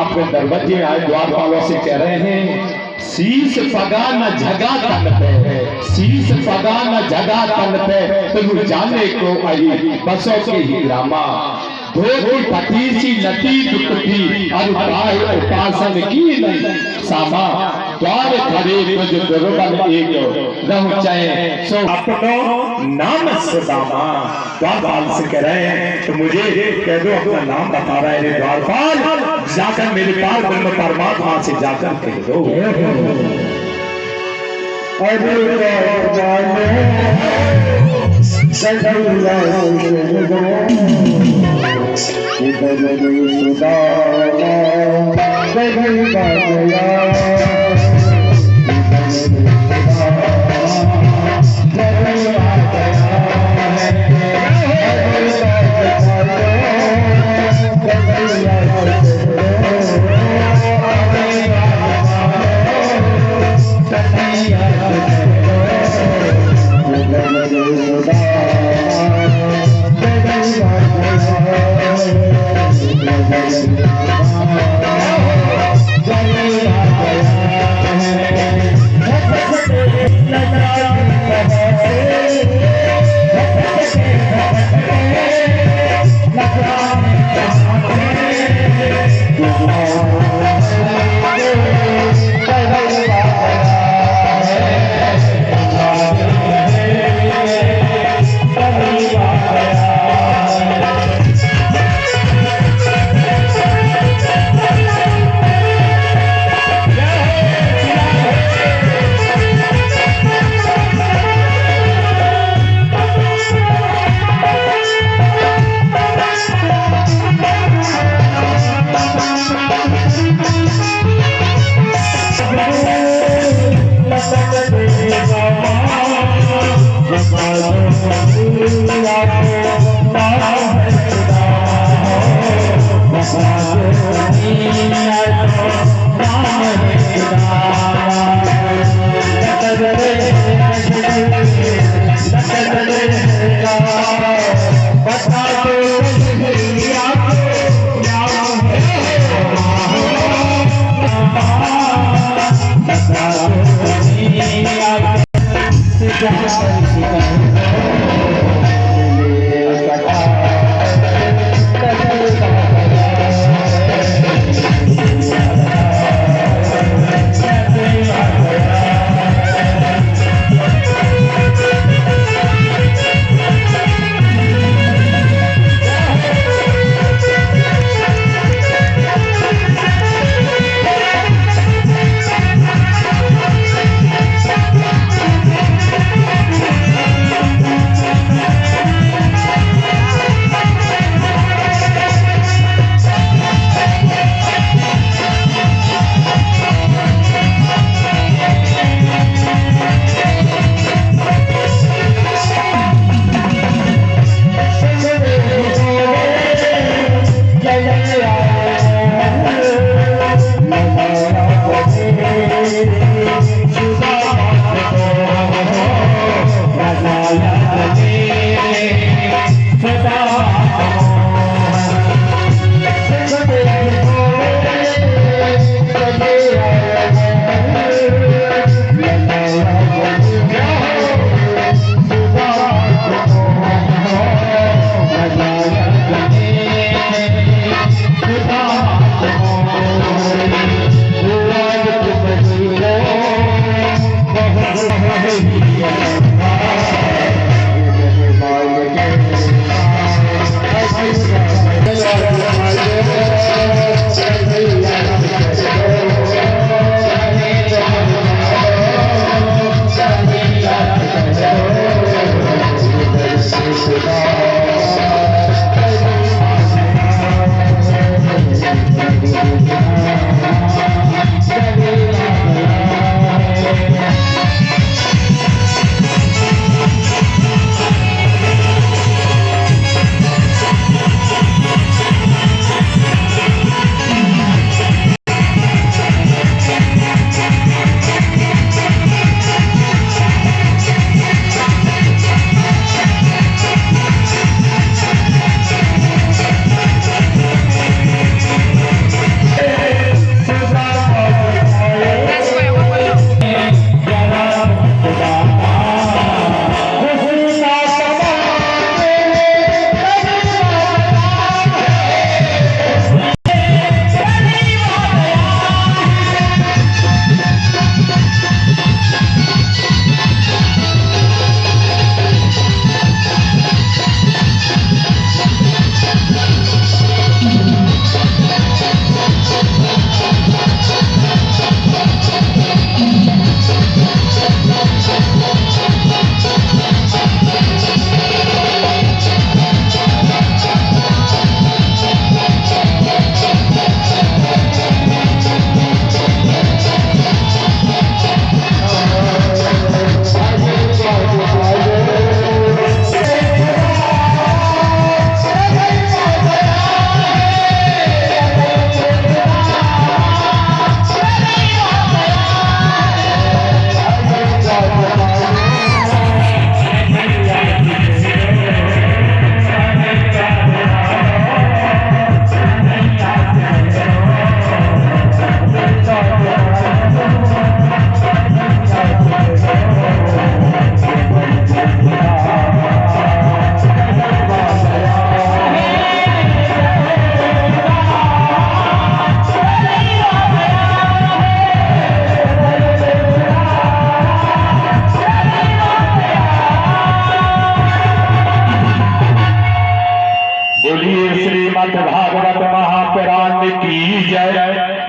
आपके दरवाजे आए द्वारपालों से कह रहे हैं शीश पगा न झगा तन पे, शीश पगा न झगा तन पे, तुम जाने को आई बसों के ही ग्रामा। धोती पतीसी नती दुखती और उपासन की नहीं सामा। द्वार खड़े तुझ दुर्बल एक रहु चाहे सो अपनो नाम सुदामा। द्वारपाल से कह रहे हैं तो मुझे कह दो अपना नाम बता रहे हैं द्वारपाल, जाकर मेरे पार ब्रह्म परमात्मा से जाकर कह दो।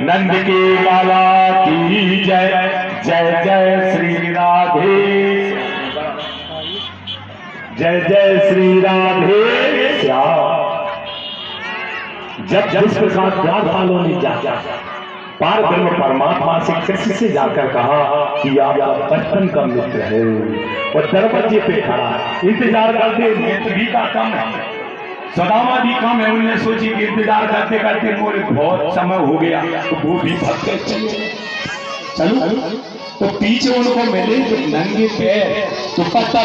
नंद के लाला की जय, जय जय श्री राधे, जय जय श्री राधे श्याम। जब जिस प्रकार द्वारपालों ने जाकर पार ब्रह्म परमात्मा से कृष्ण से जाकर कहा कि आप बचपन का मित्र है, और दरवाजे पे खड़ा इंतजार करते, मित्र भी का कम है, सुदामा भी कम है। उन्होंने सोची कि इंतजार करते करते मोरे बहुत समय हो गया, तो वो भी भाग के चलो। तो पीछे उनको मिले तो नंगे पैर दुपट्टा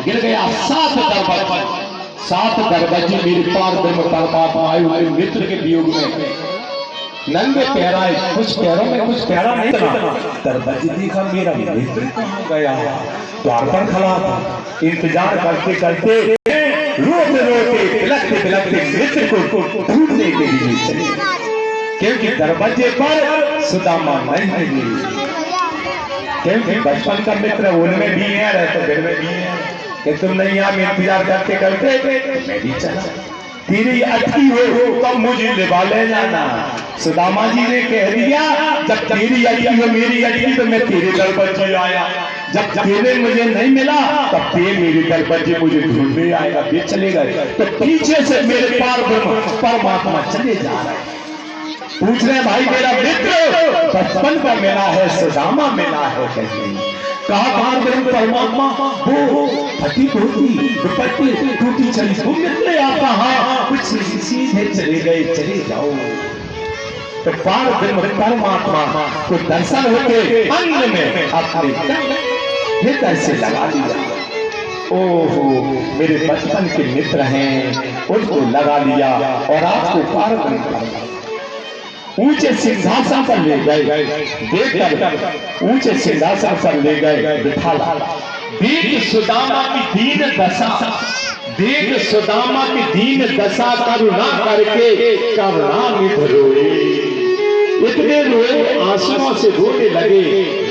गिर गया। 7 दरवाजे मेरे पार ब्रह्म परमात्मा आए हुए मित्र के वियोग में नंगे पैर आए, कुछ पैरों में कुछ पैरा नहीं था। दरवाजे देखा मेरा मित्र कहाँ गया, द्वार पर खड़ा था। इंतजार करते करते रोते रोते बिलखते बिलखते मित्र को ढूंढने के लिए चले, क्योंकि दरवाजे पर सुदामा नहीं मिले। क्योंकि बचपन का मित्र उनमें भी है, रहते दिल में भी है कि तुम नहीं यहाँ इंतजार करते करते मैं भी चला। तेरी अटकी हो तब मुझे लेवा ले जाना। सुदामा जी ने कह दिया जब तेरी अटकी हो मेरी अटकी तो मैं तेरे दर पर चल आया, जब तेरे मुझे नहीं मिला तब ते मेरे दर पर जी मुझे ढूंढने आएगा। वे चले गए तो पीछे से मेरे पार परमात्मा चले जा रहे, पूछ रहे भाई मेरा मित्र बचपन का मिला है, सुदामा मिला है कहीं? कहा पार ब्रह्म परमात्मा वो फटी टूटी दुपट्टे टूटी चली, वो मित्र आपका? हाँ कुछ सीधे चले गए, चले जाओ। तो पार ब्रह्म परमात्मा को दर्शन होते अंग में अपने हृदय से लगा दिया। ओहो मेरे बचपन के मित्र हैं, उनको लगा लिया और आपको पार ब्रह्म ऊंचे सिंहासन पर ले गए, देखकर ऊंचे सिंहासन पर ले गए बिठाला। देख सुदामा की दीन दशा, देख सुदामा की दीन दशा करुणा करके करुणान्वित रोए। इतने रोए आंसुओं से रोने लगे।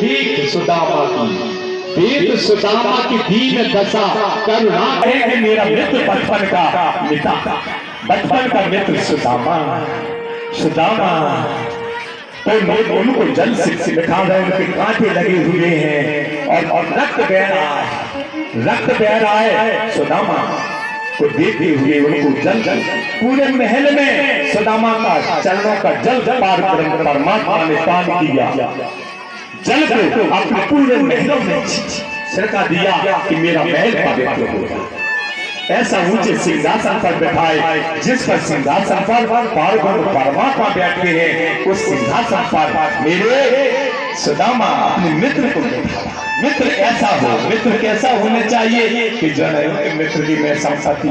देख सुदामा की, देख सुदामा की दीन दशा करुणा है। मेरा मित्र बचपन का मिता, बचपन का मित्र सुदामा, सुदामा तो उनको जल से दिखा रहे, उनके कांटे लगे हुए हैं और रक्त बह रहा है, रक्त बह रहा है। सुदामा को देखते हुए उनको जल जल पूरे महल में सुदामा का चरणों का जल पार परमात्मा ने पान किया। जल को अपने पूरे महलों में छिड़का दिया कि मेरा महल पवित्र हो गया। ऐसा ऊंचे सिंहासन पर बैठाए, जिस पर सिंहासन पर पार ब्रह्म परमात्मा बैठते हैं, उस सिंहासन पर मेरे सुदामा अपने मित्र को बैठा। मित्र ऐसा हो, मित्र कैसा होना चाहिए कि जो है मित्र की मैं संपत्ति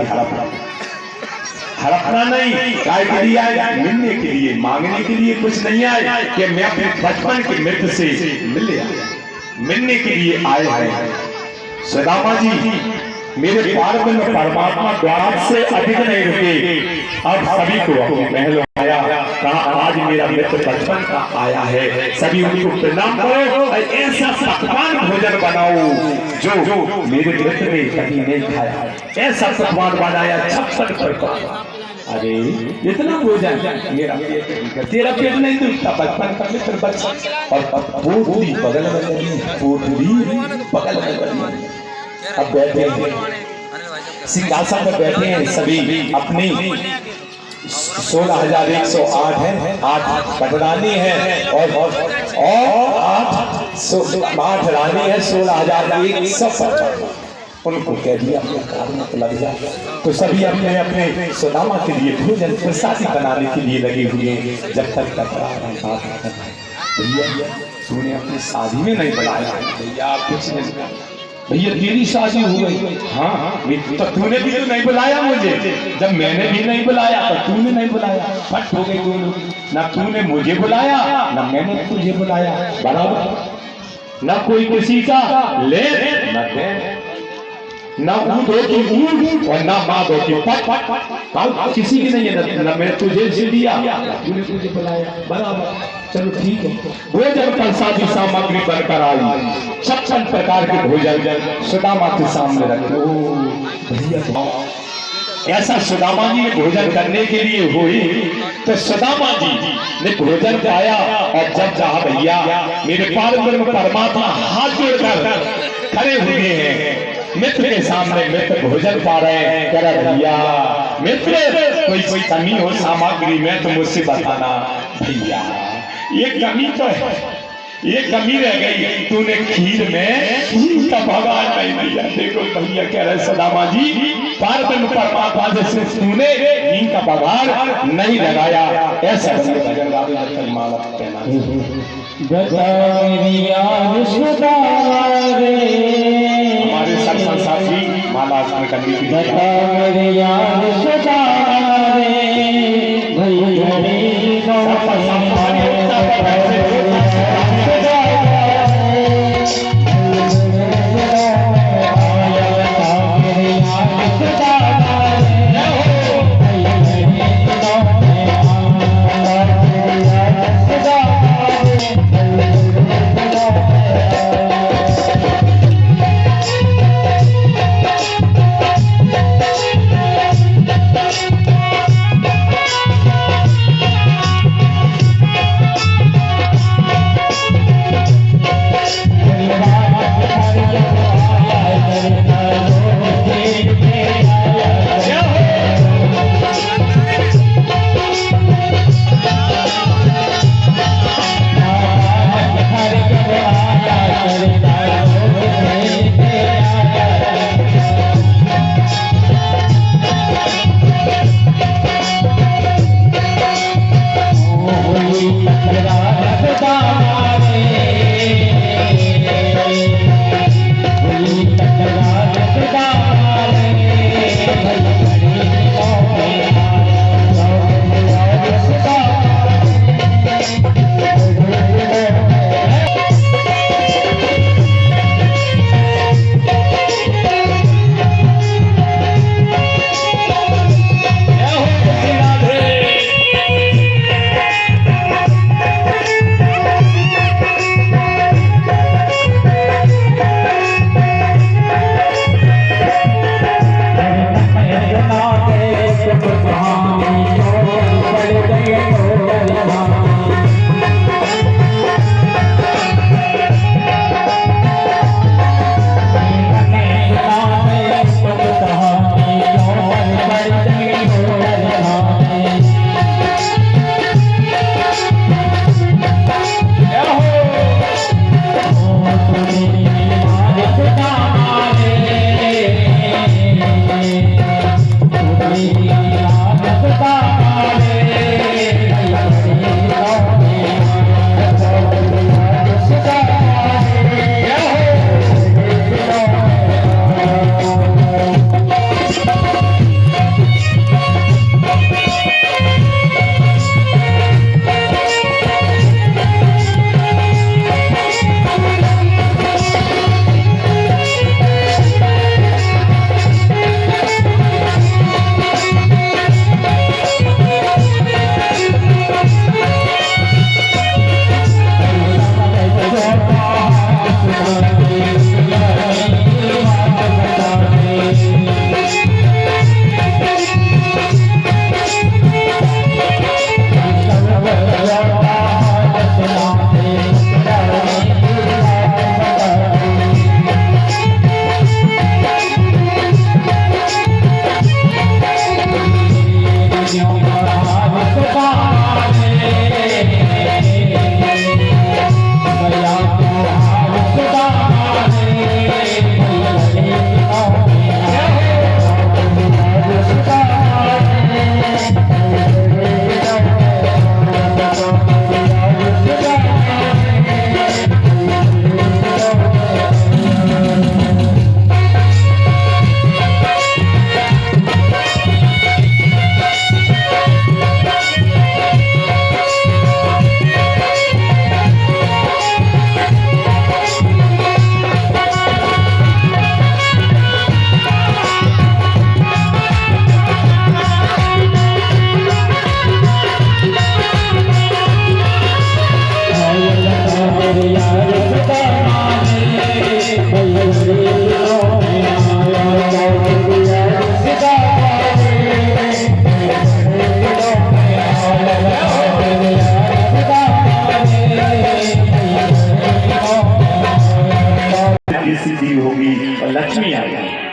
हड़पना नहीं, काय के लिए आए? मिलने के लिए, मांगने के लिए कुछ नहीं आए कि मैं अपने बचपन के मित्र से मिल आया, मिलने के लिए आए हैं। सुदामा जी मेरे पार ब्रह्म परमात्मा द्वार से अधिक नहीं रुके, अब सभी को अपने महलों आया, कहा आज मेरा मित्र बचपन का आया है, सभी उनको प्रणाम करो और ऐसा पकवान भोजन बनाओ जो मेरे मित्र ने कभी नहीं खाया। ऐसा पकवान बनाया 56 प्रकार। अरे इतना भोजन मेरा तेरा पेट नहीं दुखता, बचपन का मित्र बचपन। और पोटली बगल में लगी, पोटली बगल में लगी। अब बैठे हैं सिंहासन पर, बैठे हैं सभी अपनी 16,108 है, 8 पटरानी है और 8 रानी है, 16,100। उनको कह दिया अपने कार्य में लग जाए। तो सभी अपने अपने सुदामा के लिए भोजन प्रसादी बनाने के लिए लगे हुए। जब तक भैया तूने अपनी शादी में नहीं बुलाया, भैया कुछ नहीं, भैया तेरी शादी हो गई। हाँ तो तूने भी तो नहीं बुलाया मुझे, जब मैंने भी नहीं बुलाया तो तूने नहीं बुलाया। फट हो गई दोनों, ना तूने मुझे बुलाया ना मैंने तुझे बुलाया, बराबर। ना कोई किसी का ले ना दे, ना ऊँट होती ऊँट और ना माँ होती पट, किसी की नहीं है। ना मैंने तुझे दिया तूने तुझे बुलाया, बराबर। चलो ठीक है। भोजन प्रसादी सामग्री बनकर आई, 56 प्रकार के भोजन सुदामा के सामने रखे। भैया ऐसा सुदामा जी भोजन करने के लिए हुई तो सुदामा जी ने भोजन पाया और जब कहा भैया मेरे पारब्रह्म परमात्मा हाथ जोड़कर खड़े हुए हैं, मित्र के सामने मित्र भोजन पा रहे हैं, कह रहा भैया मित्र कोई कमी हो सामग्री में तो मुझसे बताना। भैया ये कमी तो है, ये कमी रह गई, तूने खीर में घी का भगाड़ नहीं दिया। देखो भैया कह रहे सुदामा जी पारब्रह्म परमात्मा जैसे तूने घी का भगाड़ नहीं लगाया। ऐसा भजन गावे माला कहना हमारे सब संसारी माला करने की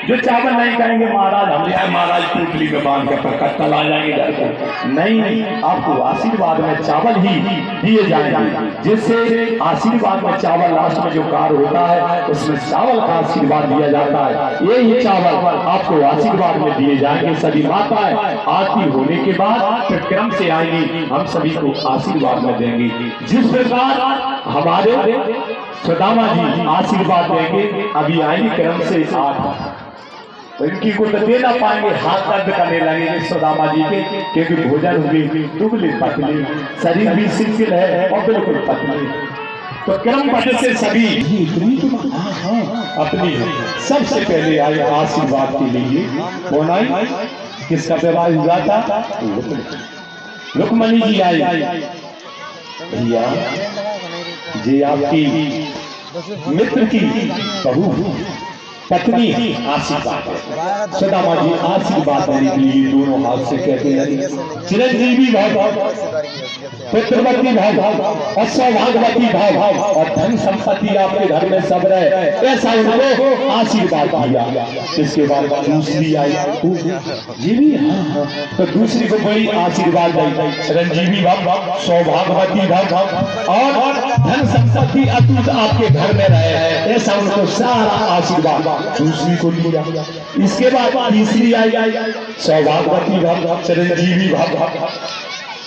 जो चावल नहीं कहेंगे महाराज हम यार महाराज पुतली में बांध के कट्टा आ जाएंगे घर को, नहीं, आपको आशीर्वाद में चावल ही दिए जाएंगे, जिससे आशीर्वाद में चावल लास्ट में जो कार्य होता है उसमें चावल का आशीर्वाद दिया जाता है। यही चावल आपको आशीर्वाद में दिए जाएंगे। सभी माताएं आरती होने के बाद फिर क्रम से आएंगी, हम सभी को आशीर्वाद में देंगी। जिस प्रकार हमारे सुदामा जी आशीर्वाद देंगे, अभी आएंगे क्रम से 8, तो इनकी को तो दे ना पाएंगे, हाथ दर्द करने लगेंगे सुदामा जी के, क्योंकि भोजन हुई दुबली पतली, शरीर भी शिथिल है और बिल्कुल पतली। तो क्रम वजह से सभी अपनी सबसे पहले आए आशीर्वाद के लिए। कौन आई? किसका विवाह हुआ था? रुक्मणी जी आई। भैया जी आपकी मित्र की बहू पत्नी आशीर्वाद है। सुदामा जी आशीर्वाद देने के लिए दोनों हाथ से कहते हैं चिरंजीवी भाव, पितृवती भाव और सौभाग्यवती भाव और धन संपत्ति आपके घर में सब रहे, ऐसा उनको आशीर्वाद दिया। इसके बाद दूसरी आई जी भी, तो दूसरी को बड़ी आशीर्वाद दी, चिरंजीवी भाव, सौभाग्यवती भाव और धन संपत्ति अटूट आपके घर में रहे, ऐसा उनको सारा आशीर्वाद दूसरी को दिया। इसके बाद तीसरी आई सौभाग्यवती भाव, चिरंजीवी भाव,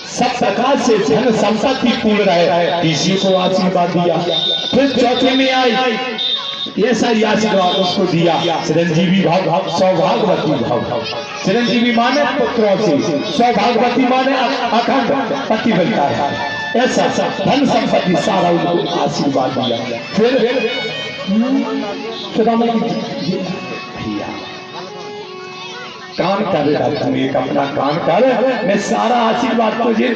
सब प्रकार से धन संपत्ति पूर्ण रहे, तीसरी को आशीर्वाद दिया। फिर चौथे में आई ऐसा ही आशीर्वाद उसको दिया, चिरंजीवी भाव, सौभाग्यवती भाव। चिरंजीवी माने पुत्रों से, सौभाग्यवती माने अखंड पति बनता है, ऐसा धन संपत्ति सारा उनको आशीर्वाद दिया। फिर सुदामा जी भैया कान कर, तुम एक अपना कान कर, मैं सारा आशीर्वाद तुझे।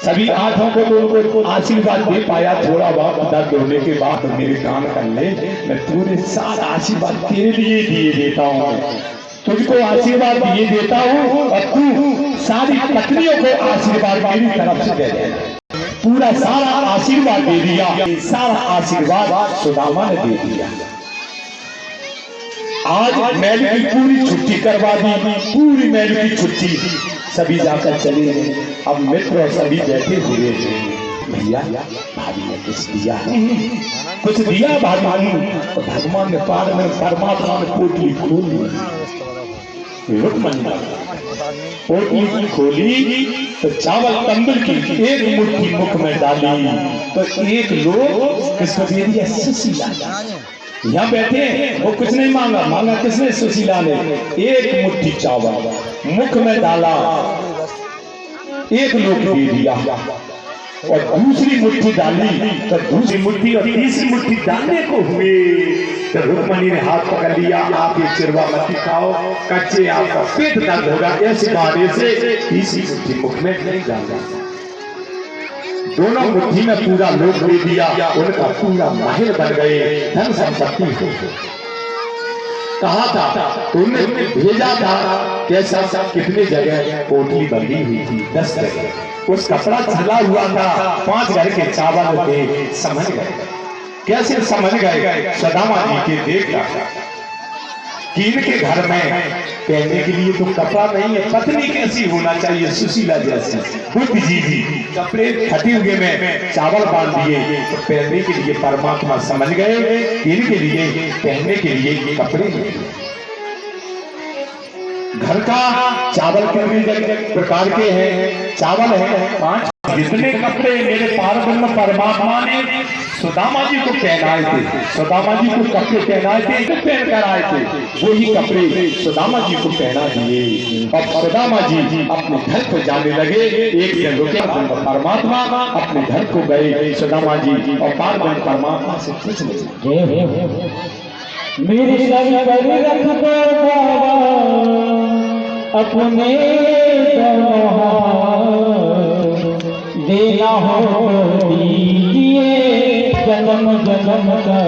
सभी आठों को आशीर्वाद दे पाया, थोड़ा बहुत दर्द होने के बाद मेरे कान कर ले, मैं पूरे सारा आशीर्वाद तेरे लिए दिए देता हूँ, तुझको आशीर्वाद दिए देता हूँ और तू सारी पत्नियों को आशीर्वाद मेरी तरफ से दे दे। पूरा सारा आशीर्वाद दे दिया, सारा आशीर्वाद सुदामा ने दे दिया। आज मैल की पूरी छुट्टी करवा दी, पूरी मैल की छुट्टी, सभी जाकर चले गए। अब मित्र सभी बैठे हुए थे। भैया भाभी ने कुछ दिया, कुछ दिया भाभी, और भगवान ने पार में परमात्मा ने पोटली खोली, रुक्मणी पोटली खोली तो चावल कंबल की एक मुट्ठी मुख में डाली, तो एक लोग किसको दे दिया? सुशीला। यहाँ बैठे वो कुछ नहीं मांगा, मांगा किसने? सुशीला ने। एक मुट्ठी चावल मुख में डाला, एक लोग दे दिया, और दूसरी मुट्ठी डाली तो दूसरी मुट्ठी और तीसरी मुट्ठी डालने को हुए तो रुक्मणी ने हाथ पकड़ लिया, आप ये चिरवा मत खाओ, कच्चे आपका पेट दर्द होगा, ऐसे बहाने से तीसरी मुट्ठी मुख में नहीं डाला। दोनों मुट्ठी में पूरा लोग दे दिया, उनका पूरा महल बन गए, धन संपत्ति हो गई। कहा था उन्होंने भेजा था, कैसा कितने जगह पोटली बंधी हुई थी, 10 जगह, उस कपड़ा छला हुआ था, 5 घर के चावल थे। समझ गए, कैसे समझ गए? सुदामा जी के देखा कि इनके घर में पहनने के लिए तो कपड़ा नहीं है, पत्नी कैसी होना चाहिए? सुशीला जैसी। बुद्ध जी भी कपड़े फटे हुए में चावल बांध दिए, तो पहनने के लिए परमात्मा समझ गए इनके लिए पहनने के लिए कपड़े नहीं। घर का चावल कितने प्रकार के हैं? चावल है 5। जितने कपड़े मेरे पारब्रह्म परमात्मा ने सुदामा जी को पहनाए थे, सुदामा जी को कपड़े पहनाए थे, पहन कर आए थे, वही कपड़े सुदामा जी को पहना दिए। और सुदामा जी अपने घर को जाने लगे। एक दिन रुके, परमात्मा अपने घर को गए सुदामा जी, और पारब्रह्म परमात्मा से पूछने मेरी रख अपने देना हो दीजिए जन्म जन्म का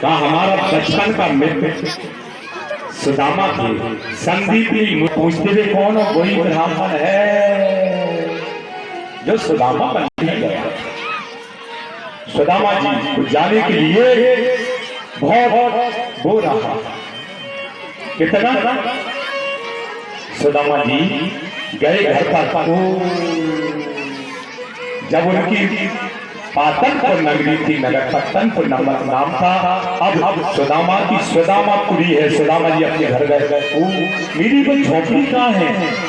का हमारा बचपन का मित्र सुदामा थे। संदीपी पूछते थे कौन हो, कोई ब्राह्मण है जो सुदामा बन गया। सुदामा जी को जाने के लिए बहुत वो रहा। कितना सुदामा जी गए घर पर, जब उनकी पाटनपुर नगरी थी, नगर पाटनपुर नाम था। अब सुदामा की सुदामापुरी है। सुदामा जी अपने घर गए। मेरी वो झोपड़ी कहाँ है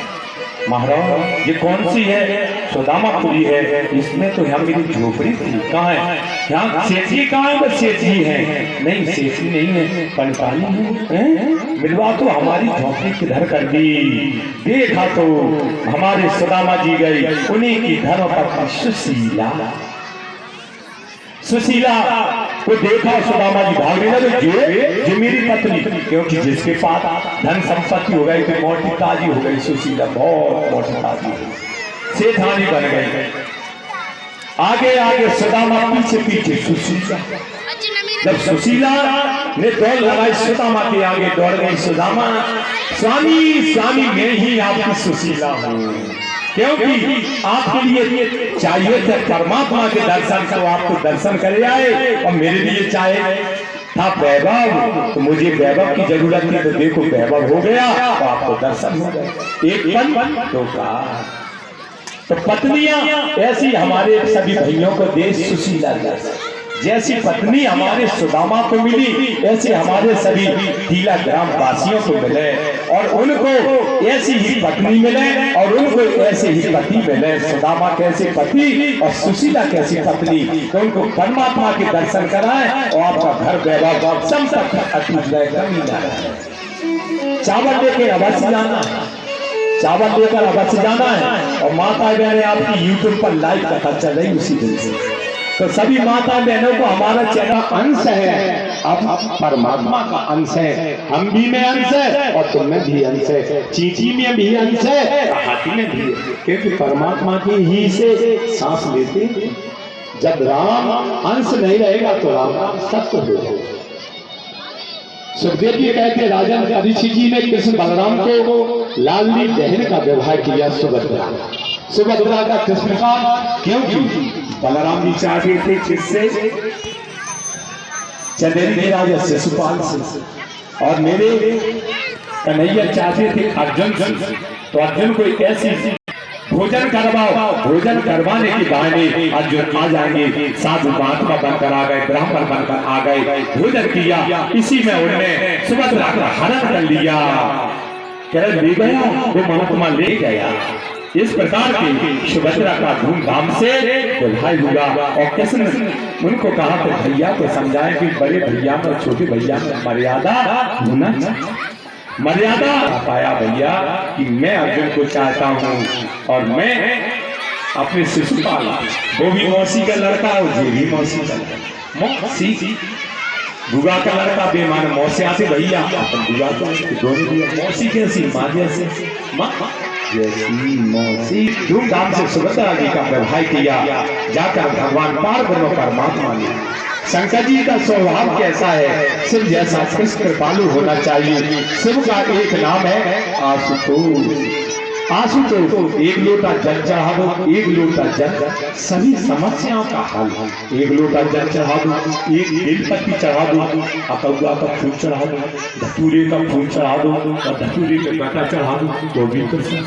महाराज? ये कौन सी है? सुदामापुरी है। इसमें तो यहाँ मेरी झोपड़ी थी। कहाँ है? यहाँ सेठी कहाँ है? बस सेठी है नहीं, सेठी नहीं है, पंचाली है। मिलवा तो हमारी झोंपड़ी किधर कर दी। देखा तो हमारे सुदामा जी गई, उन्हीं की धर्म पत्नी सुशीला। सुशीला को देखा, सुदामा जी भागने लगे, जो मेरी पत्नी, क्योंकि जिसके पास धन संपत्ति हो गई तो मोटी ताजी हो गई। सुशीला बहुत मोटी ताजी, सेठानी बन गई। आगे आगे सुदामा, पीछे पीछे सुशीला। जब सुशीला ने दौड़ लगाई, सुदामा के आगे दौड़ गई सुदामा। स्वामी स्वामी, मैं ही आपकी सुशीला हूँ, क्योंकि आपके लिए चाहिए थे परमात्मा के दर्शन, तो आपको दर्शन करे आए, और मेरे लिए चाहे था वैभव, तो मुझे वैभव की जरूरत थी, तो देखो वैभव हो गया, तो आपको दर्शन हो गए। एक पन दो का। तो पत्नियां ऐसी हमारे सभी भाइयों को देश सुशीला, जैसी पत्नी हमारे सुदामा को मिली, ऐसे हमारे सभी टीला ग्राम वासियों को मिले, और उनको ऐसी ही पत्नी मिले, और उनको ऐसे ही पति मिले। सुदामा कैसे पति और सुशीला कैसी पत्नी, तो उनको परमात्मा के दर्शन कराए, और आपका घर वैभव संपत्ति अटूट रहे, कमी ना रहे। चावल लेके अवश्य जाना है, चावल लेकर अवश्य जाना है। और माता बहनें आपकी यूट्यूब पर लाइव कथा चल रही उसी दिन से, तो सभी माता बहनों को हमारा चैनल अंश है, अब परमात्मा का अंश है, हम भी में अंश है, और तुम में भी अंश है, चींटी में भी अंश है, हाथी में भी, क्योंकि परमात्मा की ही से सांस लेते। जब राम अंश नहीं रहेगा तो राम सत्य हो। सुखदेव जी कहते राजन ऋषि जी ने कृष्ण बलराम को लाडली बहन का व्यवहार किया, सुभद्रा, सुभद्रा का कृष्ण का, क्योंकि बलराम जी चाहते थे किससे? चंदेरी राजा शिशुपाल से, और मेरे कन्हैया चाहते थे अर्जुन से। तो अर्जुन को ऐसी भोजन करवाओ, भोजन करवाने के बहाने अर्जुन आ जाएंगे, साधु महात्मा बनकर आ गए, ब्राह्मण बनकर आ गए, भोजन किया, इसी में उन्होंने सुभद्रा का हरण कर लिया। कह ले गया वो महात्मा, ले गया। इस प्रकार की सुभद्रा का धूमधाम से विवाह हुआ, और कृष्ण उनको कहा तो भैया को समझाएं कि बड़े भैया में छोटे भैया में मर्यादा होना चाहिए। मर्यादा पाया भैया कि मैं अर्जुन को चाहता हूँ, और मैं अपने शिशुपाल, वो भी मौसी का लड़का, और ये भी मौसी का लड़का, मौसी बुआ का लड़का, बेमान मौसी आते भैया, बुआ को दोनों मौसी कैसी, माँ जैसे, माँ जैसी मौसी। धूमधाम से सुभद्रा जी का विवाह किया। जाकर भगवान पार्वती परमात्मा ने, शंकर जी का स्वभाव कैसा है? शिव जैसा कृष्ण कृपालु होना चाहिए। शिव का एक नाम है आशुतोष। आशुतोष, एक लोटा जल चढ़ा दो, एक लोटा जल सभी समस्याओं का हल। एक लोटा जल चढ़ा दो, एक बेलपत्ती चढ़ा दो, अकौआ का फूल चढ़ा दो, धतूरे का फूल चढ़ा दो, और धतूरे का घंटा चढ़ा दो, तो भी कृष्ण।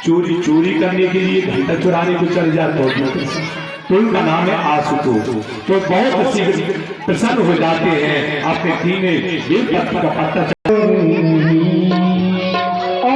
चोरी करने के लिए घंटा चुराने को चल जाए तो भी कृष्ण। तो उनका नाम है आशुतोष। तो बहुत शीघ्र प्रसन्न हो जाते हैं, अपने तीने बेलपत्ती का पत्ता Oh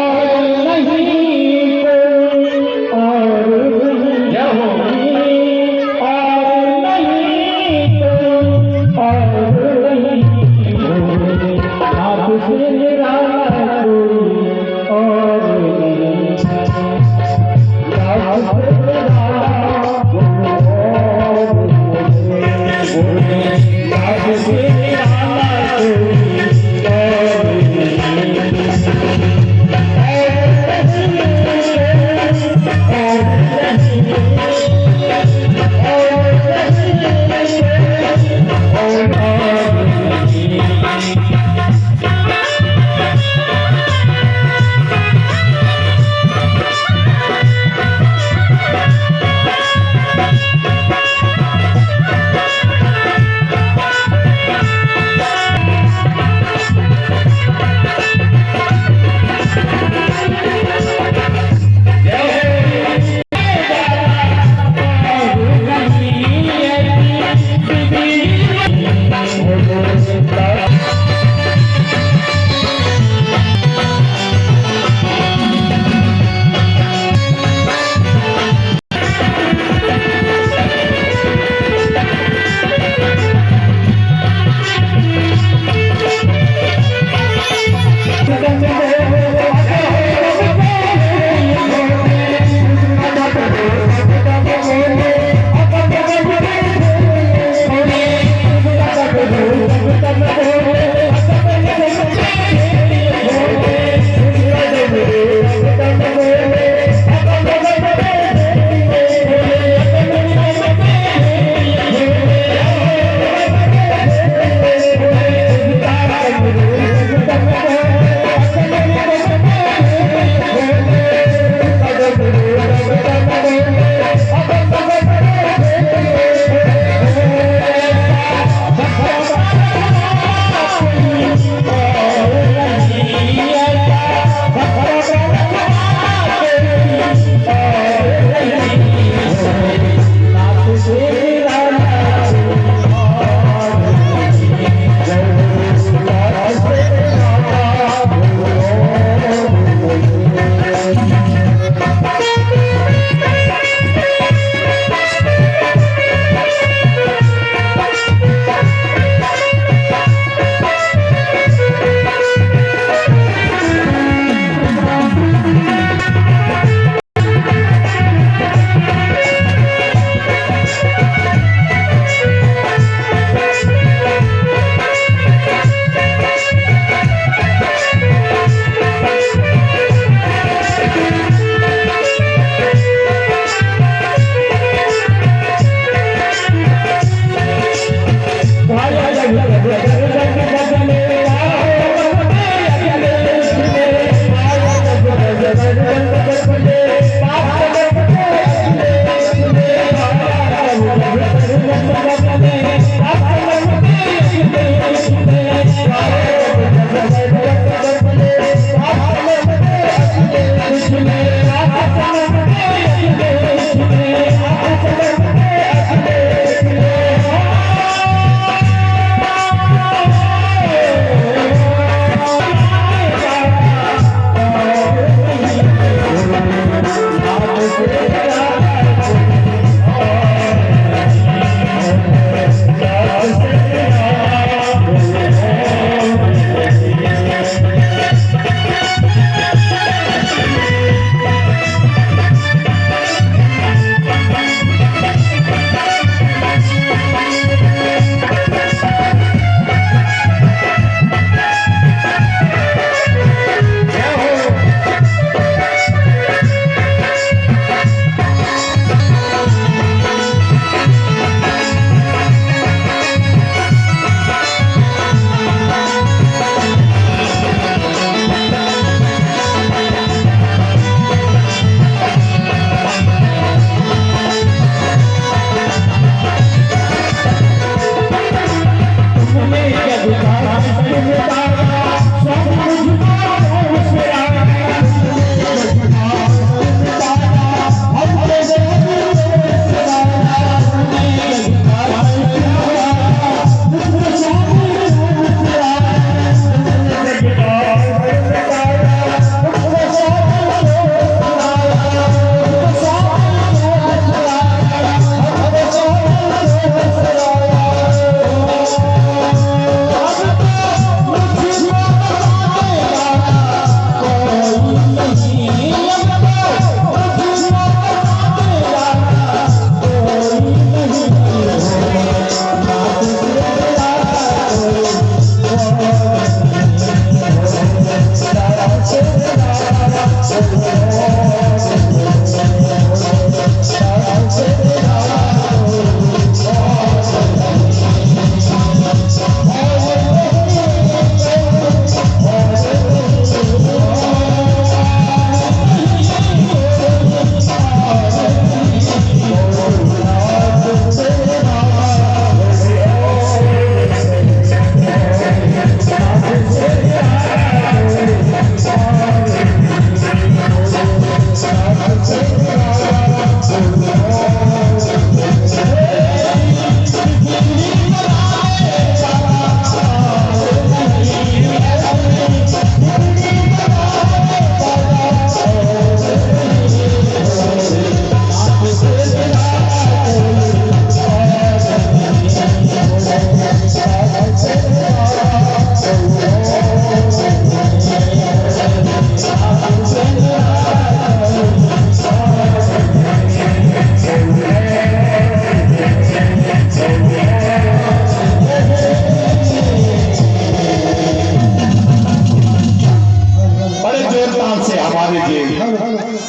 लीजिए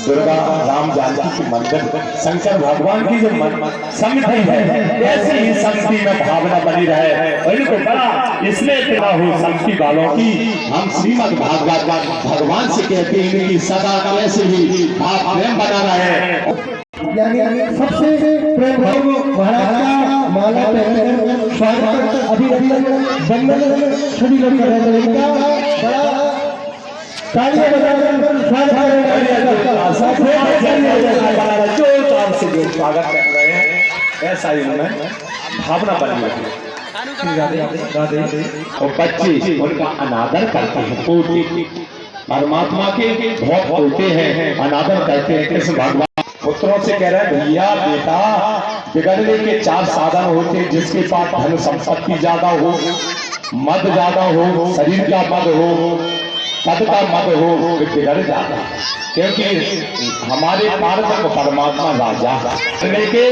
दुर्गा राम जानकी की मंदिर शंकर भगवान की जो समिति है ऐसी ही समिति में भावना बनी रहे और इनको बड़ा इसलिए इतना हो समिति वालों की हम श्रीमद् भागवत भगवान से कहते हैं कि सदा ऐसे ही भाव प्रेम बना रहे। यानी सबसे प्रेम भाव महाराज का माला पहनकर स्वागत अभिनंदन वंदन सभी लोग कर रहे हैं। बड़ा तालियां बजाकर जोरदार से जो स्वागत कर रहे हैं ऐसा ही उनमें भावना बनी रही है। और बच्चे उनका अनादर करते हैं, पोते परमात्मा के बहुत बोलते हैं, अनादर करते हैं। कृष्ण भगवान पुत्रों से कह रहे हैं भैया बेटा बिगड़ने के 4 साधन होते हैं, जिसके पास धन संपत्ति ज्यादा हो, मद ज्यादा हो, शरीर का मद हो, पद का मद हो, वे बिगड़ जाता है। क्योंकि हमारे पार्वत परमात्मा राजा के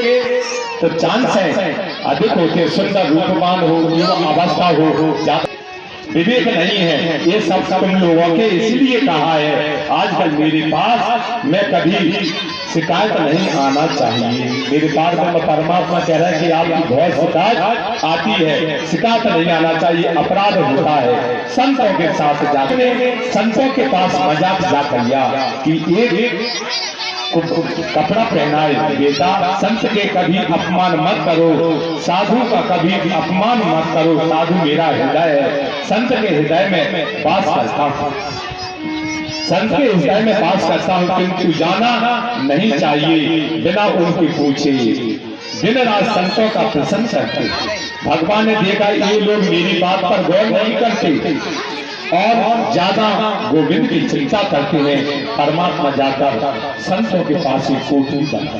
तो चांस है अधिक होते, सुंदर रूपवान हो, युवा अवस्था हो, ज्यादा विवेक नहीं है। ये सब तुम लोगों के इसलिए कहा है आजकल मेरे पास मैं कभी शिकायत नहीं आना चाहिए। मेरे पास में परमात्मा कह रहा है कि आपकी बहुत शिकायत आती है, शिकायत नहीं आना चाहिए, अपराध होता है। संतों के साथ जाकर संतों के पास मजाक जा किया कि एक कपड़ा पहनाए बेटा, संत के कभी अपमान मत करो, साधु का कभी अपमान मत करो, साधु मेरा हृदय है, संत के हृदय में वास करता हूँ, संत के हृदय में वास करता हूँ, किंतु जाना नहीं चाहिए बिना उनके पूछे। दिन रात संतों का प्रशंसा करते। भगवान ने देखा ये लोग मेरी बात पर गौर नहीं करते और ज्यादा गोविंद की चिंता करते हैं। परमात्मा जाकर संतों के पास ही कोठरी बना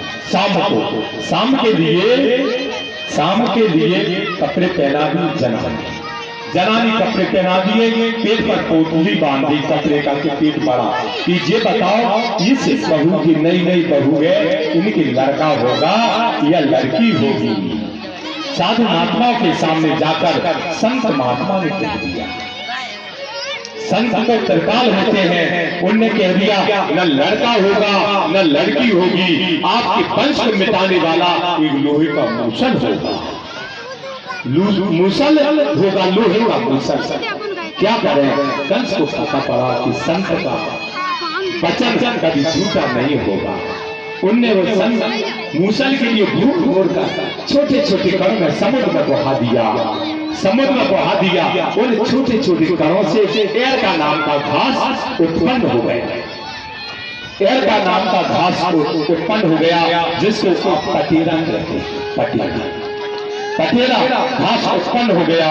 शाम के लिए कपड़े पहना दी जनानी कपड़े पहना दिए, पेट पर कोठरी बांध दी कपड़े का के पेट बड़ा कि ये बताओ इस बहू की नई बहू है, इनकी लड़का होगा या लड़की होगी। साधु महात्माओं के सामने जाकर संत महात्मा ने कह दिया, संत को त्रिकाल होते हैं, उनने कह दिया न लड़का होगा न लड़की होगी, आपके वंश को मिटाने वाला एक लोहे का मूसल होगा, मूसल होगा, लोहे का मूसल। क्या करें, कंस को पता पड़ा कि संत का वचन कभी झूठा नहीं होगा। उनने वो संत मूसल के लिए भूख मोड़कर छोटे छोटे कणों में समुद्र में बहा दिया, उन छोटे छोटे कणों से एर का नाम का घास उत्पन्न हो गया, एर का नाम का घास उत्पन्न हो गया, जिसको पटेरा कहते हैं। पटेरा घास उत्पन्न हो गया।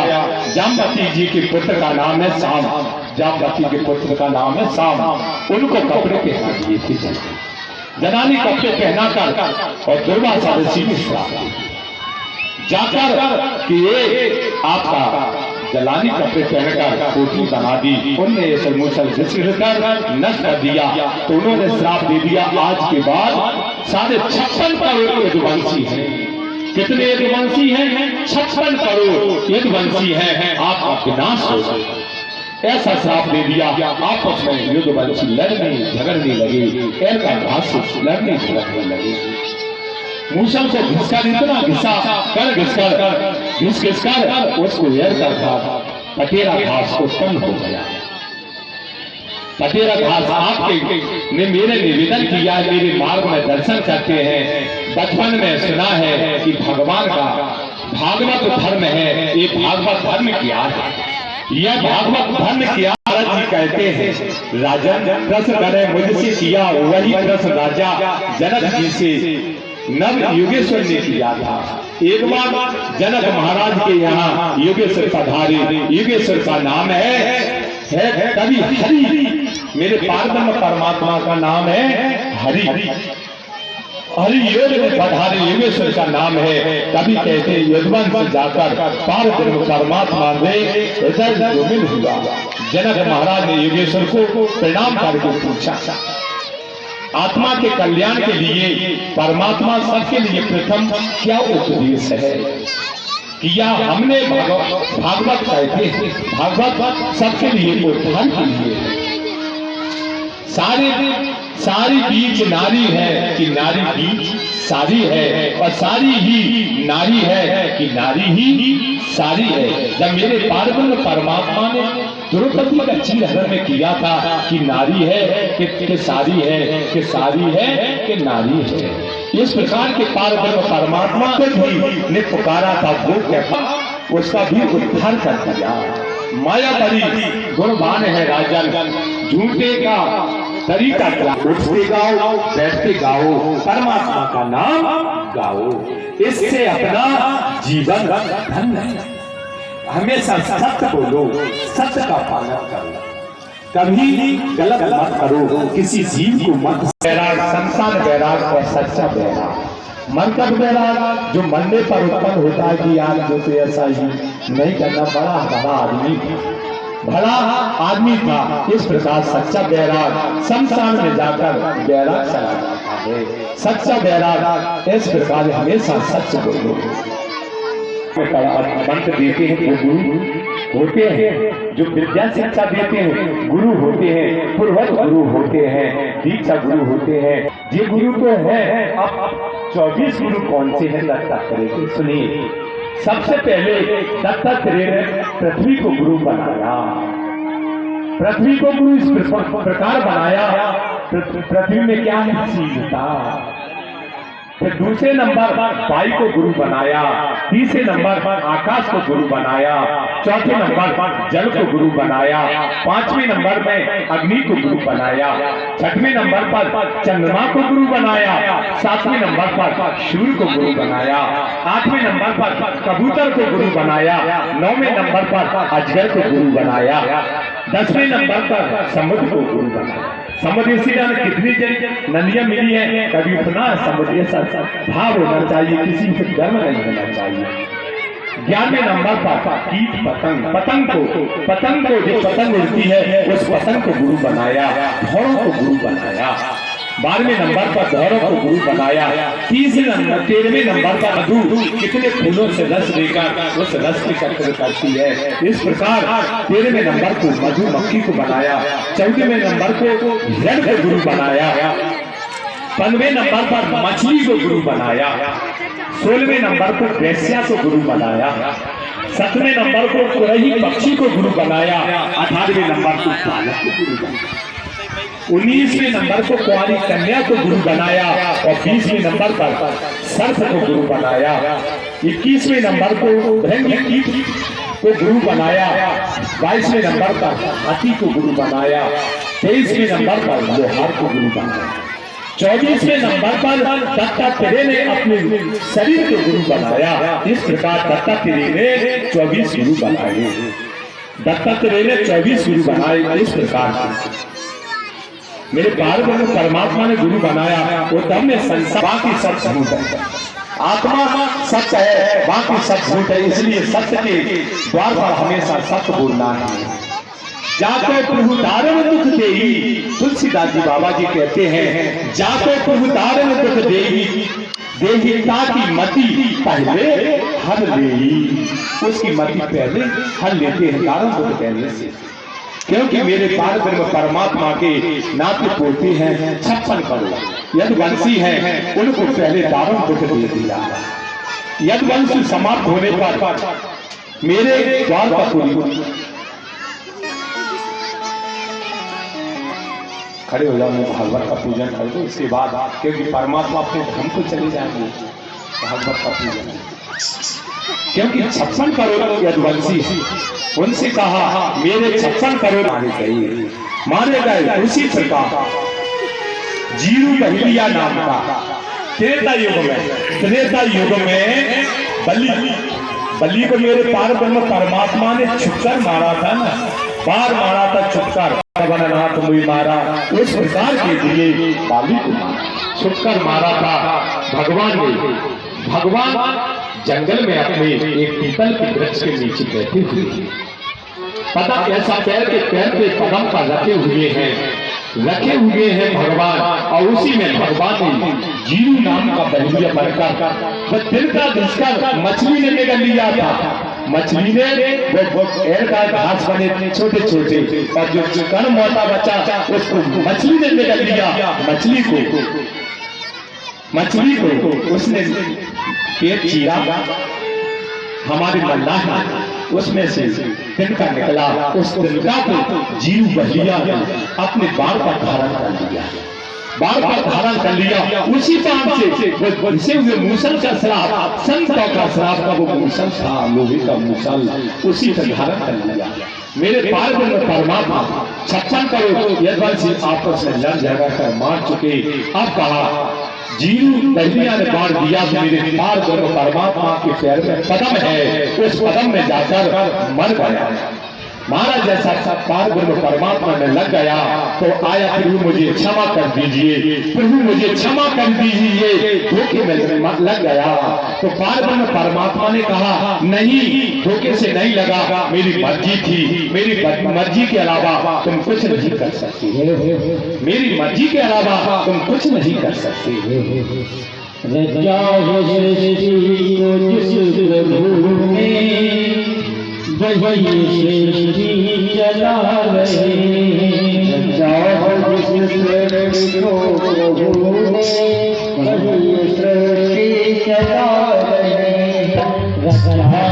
जामवती जी के पुत्र का नाम है शाम, जामवती के पुत्र का नाम है शाम। उनको कपड़े पहना दिए थे, जनानी कपड़े पहना कर और दुर्वासा ऋषि के जाकर कि ये आपका जलानी कपड़े पहनकर कोठी बना दी। उनने ये मूसल घिसकर नष्ट कर दिया, तो उन्होंने श्राप दे दिया आज के बाद 56.5 करोड़ यदुवंशी हैं। कितने यदुवंशी हैं? 56 करोड़ यदुवंशी हैं, आपका विनाश हो गया। ऐसा श्राप दे दिया। आपस में यदुवंशी लड़ने झगड़ने लगे, एर का घास लड़ने झगड़ने लगे। मूसल को घिसकर इतना घिसकर उसको एर का पटेरा घास उत्पन्न हो गया। पटेरा घास आपके ने मेरे निवेदन किया, मेरे मार्ग में दर्शन करते हैं। बचपन में सुना है कि भगवान का भागवत धर्म है। ये भागवत धर्म क्या है? यह भागवत धर्म क्या? जी कहते हैं राजन प्रश्न करे मुझसे किया वही प्रश्न राजा जनक जी से नव योगेश्वर ने किया था। एक बार जनक महाराज के यहाँ योगेश्वर पधारे। योगेश्वर का नाम है कवि हरि। मेरे पार्वती परमात्मा का नाम है हरि। हरि योग में पधारे योगेश्वर का नाम है। कभी कहते यदुवंश जाकर पार्वती परमात्मा ने हृदय गोविंद हुआ। जनक महाराज ने योगेश्वर को प्रणाम करके पूछा, आत्मा के कल्याण के लिए परमात्मा सबके लिए प्रथम क्या उपदेश है किया? हमने भागवत कहते हैं, भागवत सबके लिए उत्थान के लिए, सारी बीच नारी है कि नारी बीच सारी है, और सारी ही नारी है कि नारी ही सारी है। जब मेरे पारब्रह्म परमात्मा ने द्रौपदी का चीरहरण में किया था कि नारी है कि सारी है, कि सारी है कि नारी है, इस प्रकार के पारब्रह्म परमात्मा को भी ने पुकारा था, वो क्या उसका भी उद्धार कर दिया। माया बड़ी गुणवान है राजन, झूठे का तरीका क्या, उठते गाओ बैठते गाओ परमात्मा का नाम गाओ, इससे अपना जीवन धन्य। हमेशा सत्य बोलो, सत्य का पालन करो, कभी गलत मत करो, किसी जीव को मत। बैराग संसार बैराग और सच्चा बैराग। मन का बैराग जो मरने पर उत्पन्न होता है कि यार जो तो ऐसा ही नहीं करना, बड़ा आदमी था। इस प्रकार सच्चा बैराग शमशान में जाकर बैराग चला जाता है। सच्चा बैराग इस प्रकार हमेशा सच बोलो। मंत्र देते हैं वो गुरु होते हैं, जो विद्या शिक्षा देते हैं गुरु होते हैं, पुरोहित गुरु होते हैं, दीक्षा गुरु होते हैं। ये गुरु तो है। अब 24 गुरु कौन से हैं दत्तात्रेय के, सुनिए। सबसे पहले दत्तात्रेय ने पृथ्वी को गुरु बनाया। पृथ्वी को गुरु इस प्रकार बनाया, पृथ्वी में क्या है, शीलता। फिर दूसरे नंबर वायु को गुरु बनाया, तीसरे नंबर पर आकाश को गुरु बनाया, चौथे नंबर पर जल को गुरु बनाया, पांचवें नंबर में अग्नि को गुरु बनाया, छठवें नंबर पर चंद्रमा को गुरु बनाया, सातवें नंबर पर सूर्य को गुरु बनाया, आठवें नंबर पर कबूतर को गुरु बनाया, नौवें नंबर पर अजगर को गुरु बनाया, 10वें नंबर पर समुद्र को गुरु बनाया। समुद्र से कितनी नदियां मिली है, कभी उतना समुद्र भाव होना चाहिए, किसी से गर्म नहीं होना चाहिए। 11वें नंबर पर कीट पतंग को जो पतंग उड़ती है उस पतंग को गुरु बनाया, घोड़ों को गुरु बनाया। 12वें नंबर पर घोड़ों को गुरु बनाया। 13वें नंबर पर मधु कितने फूलों से रस लेकर उस रस की चक्र करती है। इस प्रकार 13वें नंबर को मधुमक्खी को बनाया। 14वें नंबर को हिरण को गुरु बनाया। 15वें नंबर पर मछली को गुरु बनाया। 16वें नंबर को वेश्या को गुरु बनाया। 17वें नंबर को कुरही पक्षी को गुरु बनाया। 18वें नंबर को पालक को गुरु बनाया। 19वें नंबर को कुंवारी कन्या को गुरु बनाया और 20वें नंबर पर सर्प को गुरु बनाया। 21वें नंबर को भृंगी कीट को गुरु बनाया। 22वें नंबर पर हाथी को गुरु बनाया। 23वें नंबर पर लोहार को गुरु बनाया। 24वें नंबर पर दत्तात्रेय ने अपने शरीर को गुरु बनाया। इस प्रकार दत्तात्रेय ने 24 गुरु बनाए। दत्तात्रेय ने 24 गुरु बनाए। इस प्रकार मेरे पारब्रह्म परमात्मा ने गुरु बनाया। वो तब में संसार बाकी सब झूठ है, आत्मा सत्य है, बाकी सब झूठ है। इसलिए सत्य के द्वार पर हमेशा सत्य बोलना है। जाको प्रभु तारण दुख देही, तुलसीदास जी बाबा जी कहते हैं, जाको प्रभु तारण दुख देही ताकि मति पहले हर लेही। उसकी मति पहले हर लेते हैं तारण दुख देने से, क्योंकि मेरे पारब्रह्म परमात्मा के नाते पोते हैं 56 करोड़ यदुवंशी हैं, उनको पहले दारुण दुख दे दिया। यदुवंश समाप्त होने पर मेरे द्वार पर पूरी खड़े हो जाओ, मैं भागवत का पूजन कर दूं। इसके बाद क्योंकि परमात्मा अपने धर्म को चले जाएंगे, भागवत का पूजन, क्योंकि 56 करोड़ यदुवंशी, उनसे कहा मेरे 56 करोड़ मारे गए। उसी प्रकार जीरू बहिलिया नाम का त्रेता युग में बलि को मेरे पारब्रह्म परमात्मा ने छुपकर मारा था ना, बार मारा था छुपकर, वननाथ मुझे मारा। उस प्रकार के लिए बाली को छुपकर मारा था भगवान ने। भगवान जंगल में अपने एक पीपल के वृक्ष के नीचे बैठे हुए, पता ऐसा पैर पे पदम पर रखे हुए हैं भगवान। और उसी में भगवान ने जीरू नाम का बहिलिया बनकर वह दिल का दुष्कर मछली ने निकल लिया था। मछली ने वो एर का घास बने छोटे छोटे और जो कण मोटा बचा उसको मछली ने निकल लिया। मछली को उसने पेट चीरा। हमारे मल्लाह उसमें से तिनका निकला। उस तिनका को जीव बलिया अपने बाल पर धारण कर लिया। उसी पान से हुए मूसल का श्राप, संतों का श्राप का वो मूसल था, लोहे का मूसल, उसी का धारण कर लिया। मेरे पार में परमात्मा 56 करोड़ यदवंशी आपस में लड़ झगड़ कर मार चुके। अब कहा जीव बलिया ने बाढ़ दिया तो मेरे पार दोनों परमात्मा के पैर में पदम है, उस पदम में जाकर मर गया। महाराज जैसा पार ब्रह्म परमात्मा में लग गया तो आया, प्रभु मुझे क्षमा कर दीजिए, प्रभु मुझे क्षमा कर दीजिए, धोखे में लग गया। तो पार ब्रह्म परमात्मा ने कहा नहीं, धोखे से नहीं लगा, मेरी मर्जी थी, मेरी मर्जी के अलावा तुम कुछ नहीं कर सकते, मेरी मर्जी के अलावा तुम कुछ नहीं कर सकते। वही सृष्टि चला रहे, जाओ जिस सृष्टि को प्रभु ने वही सृष्टि चला रहे, रखा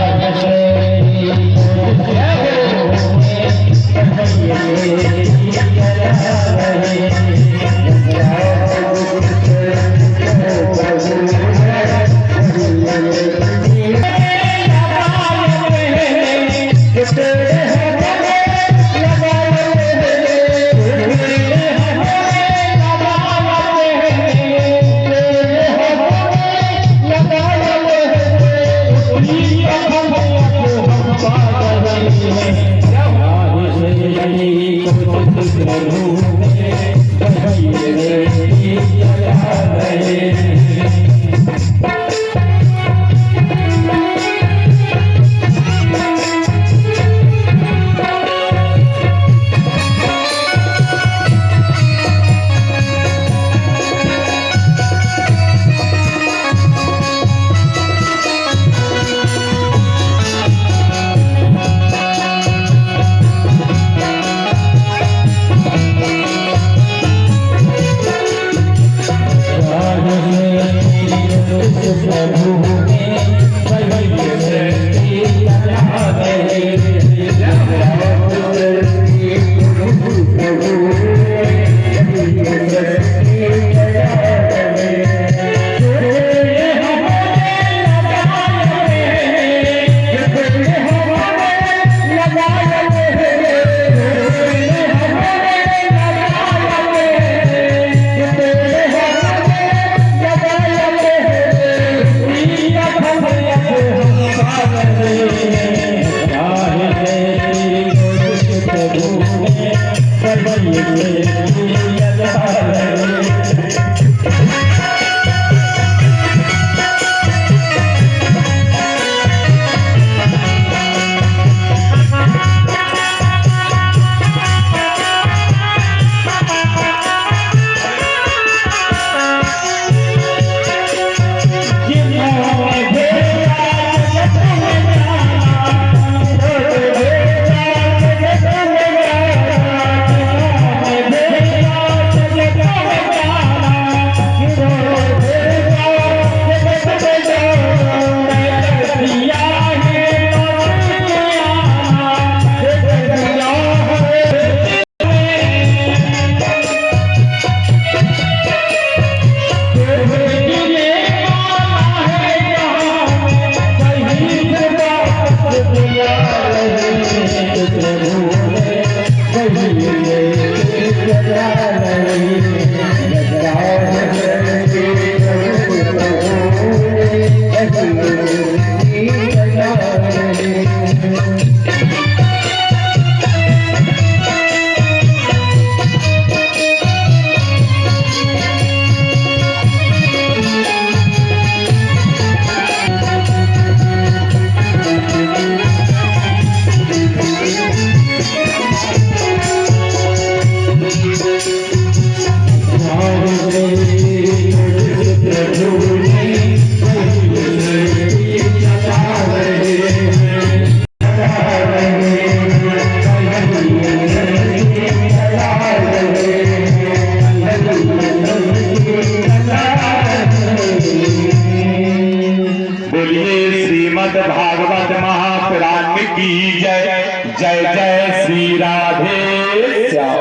राधे श्याम।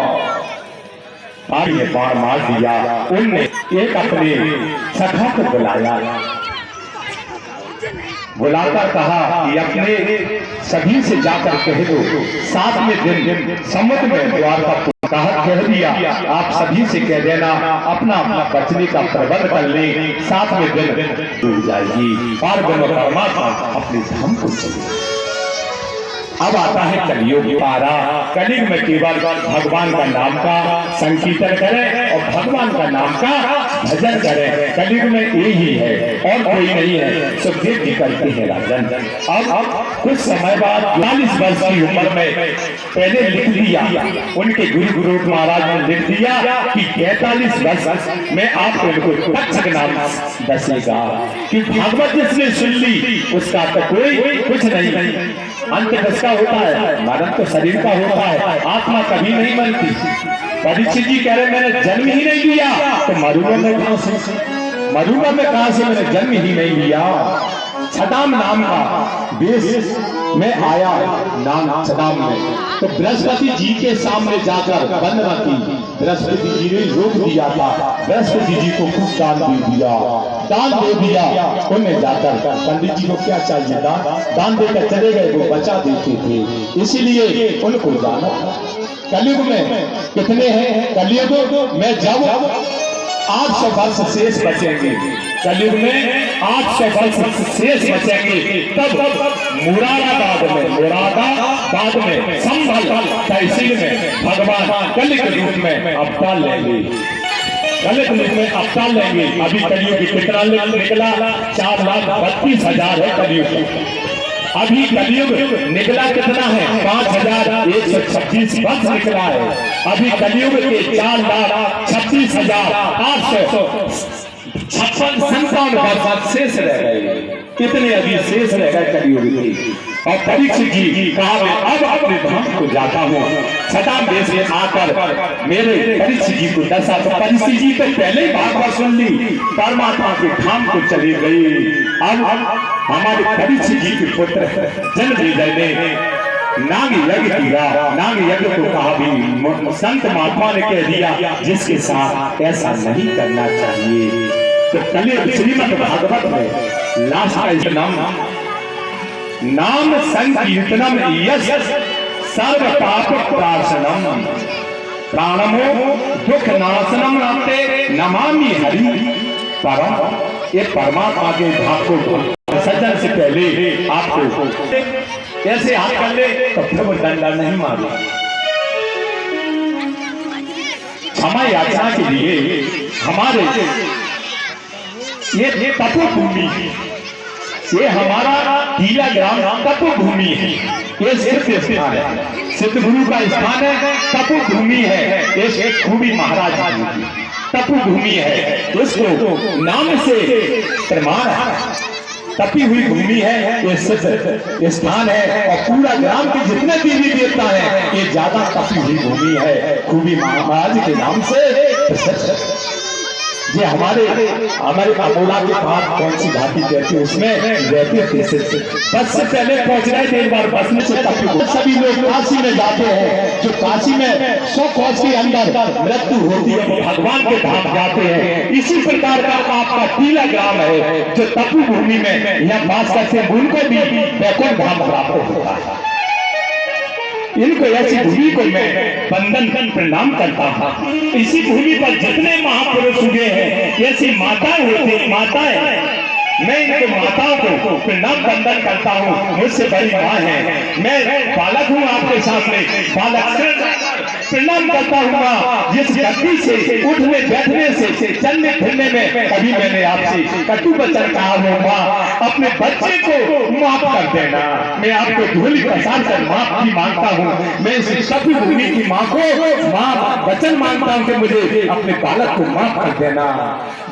भाई ने बाण मार दिया। उनने एक अपने सखा को बुलाया, बुलाकर कहा कि अपने सभी से जाकर कह दो 7वें दिन समुद्र में द्वारका कह दिया, आप सभी से कह देना अपना अपना बचने का प्रबंध कर ले, 7वें दिन डूब जाएगी। पार ब्रह्म परमात्मा अपने धाम को चले। अब आता है कलयुग पारा। कलयुग में केवल भगवान का नाम का संकीर्तन करें और भगवान का नाम का भजन करें। कलयुग में यही है और कोई नहीं है। सुखदेव जी करते हैं राजन। अब कुछ समय बाद 42 वर्ष की उम्र में पहले लिख दिया, उनके गुरु महाराज ने लिख दिया कि 45 वर्ष में आपको इनको तक्षक नाम दसेगा। कि भागवत जिसने सुन ली उसका तो कोई कुछ नहीं, अंत किसका होता है? मरण तो शरीर का होता है, आत्मा कभी नहीं बनती। परीक्षित जी कह रहे मैंने जन्म ही नहीं लिया, तो मरूंगा मैं कहां से? मरूंगा मैं कहां से? मैंने जन्म ही नहीं लिया। छदाम नाम का देश में आया, नाम छदाम में, तो बृहस्पति जी के सामने जाकर वंदना की। बृहस्पति जी ने रोक दिया था, बृहस्पति जी को खूब दान दे दिया, दान दे दिया। उन्हें जाकर पंडित जी को क्या चाहिए? दान देकर चले गए, वो बचा देते थे, इसीलिए उनको जाना। कलयुग में कितने हैं? कलयुग में जब 800 वर्ष शेष बचेंगे, कलयुग में 800 वर्ष शेष बचेंगे, तब मुरादाबाद में संभल तहसील में भगवान कलिक रूप में अवतार लेंगे। कलिक रूप में अवतार लेंगे। अभी कलयुग कितना निकला? 4,32,000 है कलयुग। अभी कलयुग निकला कितना है? 5,126 वर्ष निकला है। अभी कलयुग के 4,56,856 वर्ष शेष रह गए। कितने अभी शेष रह गए कलयुग के? और परीक्षित जी कहा मैं अब अपने धाम को जाता हूँ। छठाम देश में आकर मेरे परीक्षित जी को दशा, तो परीक्षित जी तो पहले ही भागवत सुन ली, परमात्मा के धाम को चली गई। अब हमारे परीक्षित जी के पुत्र जन्मेजय ने नाग यज्ञ किया। नाग यज्ञ को कहा भी संत महात्मा ने कह दिया जिसके साथ ऐसा नहीं करना चाहिए। तो कल श्रीमद् भागवत में लास्ट का नाम संकीर्तनम यश सर्व पाप प्राशनम प्राणमो दुख नाशनम नाते नमामि हरि परम। ये परमात्मा के धाम को सज्जन से पहले आपको ऐसे हाथ कर ले तो फिर वो डंडा नहीं मारे। क्षमा याचना के लिए हमारे ये तपो भूमि, ये हमारा टीला ग्राम तपो भूमि है। ये सिद्ध स्थान है, सिद्ध गुरु का स्थान है, तपो भूमि है। ये खूबी महाराज की तपो भूमि है, इसको नाम से प्रमाण है। तपी हुई भूमि है, ये सिद्ध स्थान है। और पूरा ग्राम के जितने देवी देवता है ये ज्यादा तपी हुई भूमि है, खूबी महाराज के नाम से। ये हमारे अमोला के पास कौन सी घाटी कहती है, उसमें रहते थे। बस से पहले पहुंच रहे थे, एक बार बस में से सभी लोग काशी में जाते हैं। जो काशी में 100 कोस के अंदर मृत्यु होती है वो भगवान के धाम जाते हैं। इसी प्रकार का आपका टीला ग्राम है जो तपु भूमि में यहाँ बात करते हैं, उनको भी वैकुंठ धाम प्राप्त होता है। इनको ऐसी भूमि को मैं बंधन प्रणाम करता था। इसी भूमि पर जितने महापुरुष हुए हैं, ऐसी माताएं होती, माताएं, मैं इनको माताओं को प्रणाम बंधन करता हूँ। मुझसे बड़ी माँ है, मैं बालक हूँ आपके सामने, बालक प्रणाम करता हूँ। जिस गति से उठने बैठने से चलने फिरने में कभी मैंने आपसे कटु वचन कहा हो, माँ अपने बच्चे को माफ कर देना। मैं आपको धूली पसार कर माफ भी मांगता हूँ। मैं इस सभी भूमि की माँ को माँ वचन मांगता हूँ कि मुझे अपने बालक को माफ कर देना।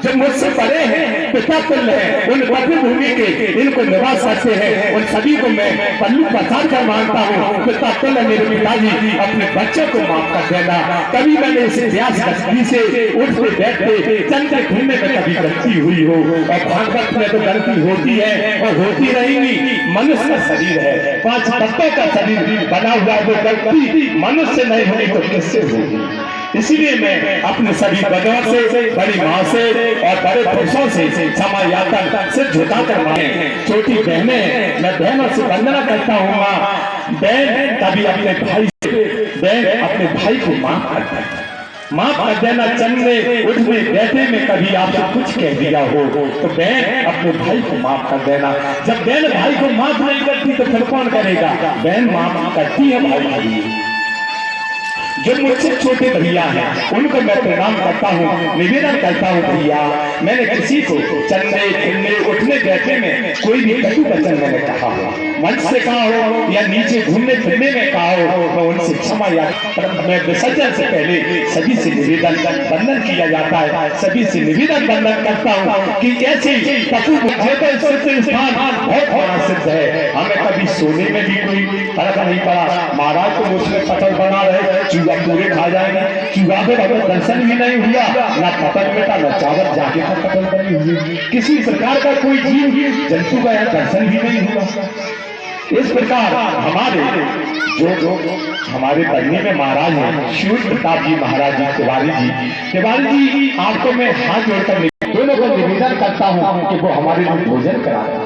जब मुझसे बड़े हैं, पिता तुल्य है, उन पति भूमि के इनको निवास करते हैं, उन सभी को मैं पल्लू पसार कर मांगता हूँ, पिता तुल्य मेरे पिताजी अपने बच्चे को माफ कर देना। देना। कभी मैंने इसे प्रयास गति से उठते बैठते चलते घूमने में कभी गलती हुई हो, और भागवत में तो गलती होती है और होती रहेगी। मनुष्य का शरीर है, 5 तत्वों का शरीर बना हुआ है, वो गलती मनुष्य नहीं होगी तो किससे होगी। इसीलिए मैं अपने सभी बदौर से, बड़ी माँ से और बड़े पुरुषों से क्षमा याचना सिर झुकाकर मांगे। छोटी बहनें, मैं बहनों से वंदना करता हूँ। माँ बहन कभी अपने भाई से, बहन अपने भाई को माफ कर देना। चलने उठने बैठे में कभी आपसे कुछ कह दिया हो तो बहन अपने भाई को माफ कर देना। जब बहन भाई को माफ नहीं करती तो फिर कौन करेगा। बहन माफ करती है भाई के लिए। जो मुझसे छोटे भैया हैं उनको मैं प्रणाम करता हूँ, निवेदन करता हूँ भैया मैंने किसी को चलने फिरने उठने बैठने में कोई भी कटु वचन मैंने कहा हो, मंच से कहा हो या नीचे घूमने फिरने में कहा हो, मैं उनसे क्षमा याचना। मैं विसर्जन से पहले सभी से निवेदन वंदन किया जाता है, सभी से निवेदन वंदन करता हूँ कि ऐसे कटु स्थान बहुत बड़ा सिद्ध है। हमें कभी सोने में भी कोई फर्क नहीं पड़ा। महाराज तो उसमें पटल बना रहे, चूहा पूरे खा जाएंगे। चूहा पे अगर दर्शन भी नहीं हुआ, ना पतंग बेटा ना चावल जाके पर पतंग बनी हुई, किसी प्रकार का कोई जीव जंतु का यहाँ दर्शन भी नहीं हुआ। इस प्रकार हमारे जो हमारे पढ़ने में महाराज हैं शूर प्रताप जी महाराज जी तिवारी जी आपको मैं हाथ जोड़कर दोनों को निवेदन करता हूँ कि वो हमारे लिए भोजन कराए।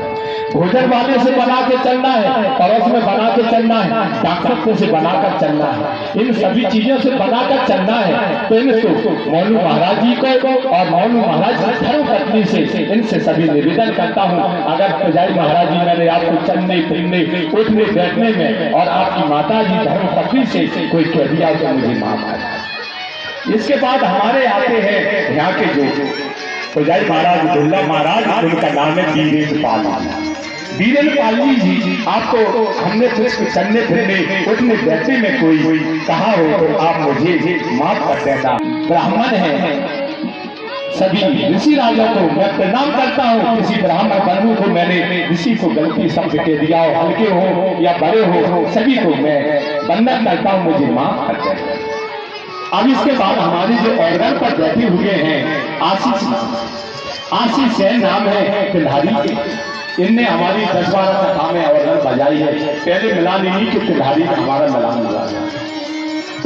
भोजन वाले से बना के चलना है, पड़ोस में बना के चलना है, डॉक्टर से बनाकर चलना है, इन सभी चीजों से बनाकर चलना है। तो इनको मौलू महाराज जी को और मौलू महाराज की धर्म पत्नी से इनसे सभी निवेदन करता हूँ। अगर पुजारी महाराज जी मैंने आपको चलने फिरने उठने बैठने में और आपकी माता जी धर्म पत्नी से कोई कह दिया तो मुझे माफ कर। इसके बाद हमारे आते हैं यहाँ के जो पुजारी महाराज दुर्लभ महाराज, उनका नाम है वीरेंद्र पाल जी। आपको हमने कुछ चलने फिरने उठने बैठने में कोई कहा हो तो आप मुझे माफ कर देना। ब्राह्मण है, सभी ऋषि राजा को मैं प्रणाम करता हूँ। किसी ब्राह्मण बंधु को मैंने ऋषि को गलती शब्द कह दिया हो, हल्के हो या बड़े हो, सभी को मैं वंदन करता हूँ, मुझे माफ कर देना। अब इसके बाद हमारे जो ऑर्डर पर बैठे हुए हैं आशीष है नाम है तिल्हारी, इनने हमारी 10-12 कथा में ऑर्डर बजाई है। पहले मिलान नहीं कि तिल्हारी में हमारा मिलान हुआ।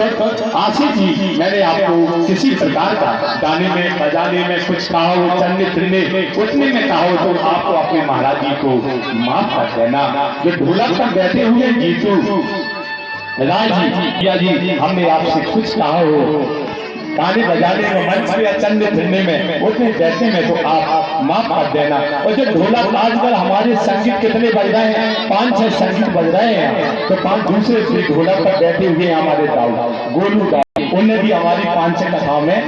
तो आशीष जी मैंने आपको किसी प्रकार का गाने में बजाने में कुछ कहा हो, चलने फिरने उठने में कहा हो तो आपको अपने महाराज जी को माफ कर देना। जो ढोलक पर बैठे हुए जीतू राज जी हमने आपसे कुछ कहा हो गाने बजाने में, मंच पे या चलने फिरने में उठने बैठने में तो आप माफ कर देना। और जो ढोलक आजकल हमारे संगीत कितने बज रहे हैं, 5-6 संगीत बज रहे हैं, तो 5 दूसरे ढोलक पर बैठे हुए हमारे दाऊ गोलू दाऊ, उन्हें भी हमारी 5-6 कथाओं में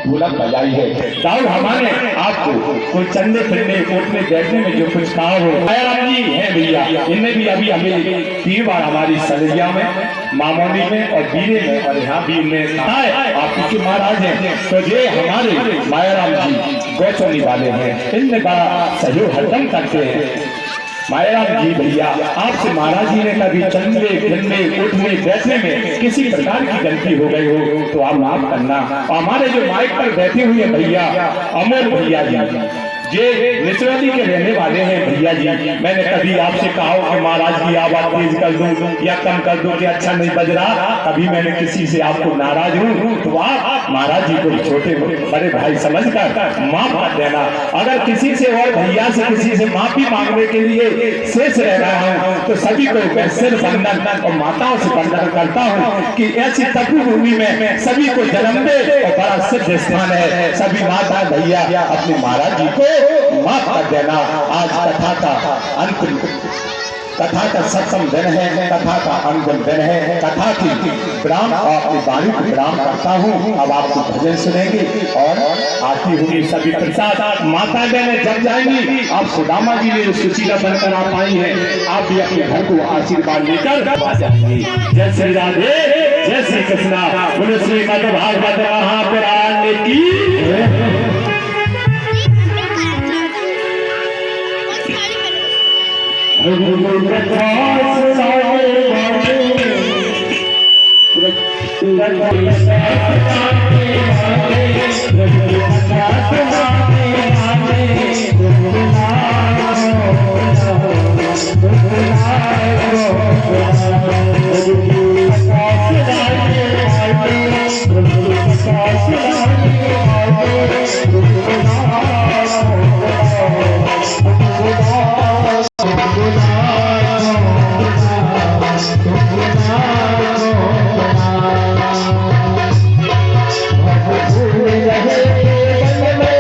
ढोलक बजाई है। दाऊ हमारे आपको कोई चलने फिरने उठने बैठने में जो कुछ कहा हो जी है भैया, इनने भी अभी हमें 3 बार हमारी सलरिया में, मामोनी में और बीरे में और यहाँ भी इनमें कहा है आप के महाराज हैं। तो ये हमारे मायाराम जी गौचौनी वाले हैं, इनने बड़ा सहयोग हरदम करते हैं। मायाराम जी भैया आपसे महाराज जी ने कभी चलने फिरने उठने बैठने में किसी प्रकार की गलती हो गई हो तो आप माफ करना। और हमारे जो माइक पर बैठे हुए भैया अमोल भैया जी ये निचरौली के रहने वाले हैं भैया जी, मैंने कभी आपसे कहा कि महाराज की आवाज तेज कर दूं या कम कर दूं कि अच्छा नहीं बज रहा, कभी मैंने किसी से आपको नाराज हूं तो आप महाराज जी को छोटे बड़े भाई समझकर माफ कर देना। अगर किसी से और भैया से किसी से माफी मांगने के लिए शेष रह रहा हूं तो सभी को मैं सिर वंदन और माताओं से वंदन करता हूं कि ऐसी तपु भूमि में सभी को जन्म दे और बड़ा सिद्ध स्थान है। सभी माता भैया अपने महाराज जी को माफ कर देना। आज कथा का अंतिम कथा का सत्संग दिन है, कथा का अंतिम दिन है। कथा की विराम और अपनी वाणी को विराम करता हूँ। अब आपको भजन सुनेंगे और आती हुई सभी प्रसाद माता बहने जब जाएंगी। आप सुदामा जी ने जो सुशीला बनकर आप आई हैं, आप भी अपने घर को आशीर्वाद लेकर आ जाएंगे। जय श्री राधे, जय श्री कृष्णा। बोलो श्रीमद् भागवत महापुराण की। प्रकाश रहे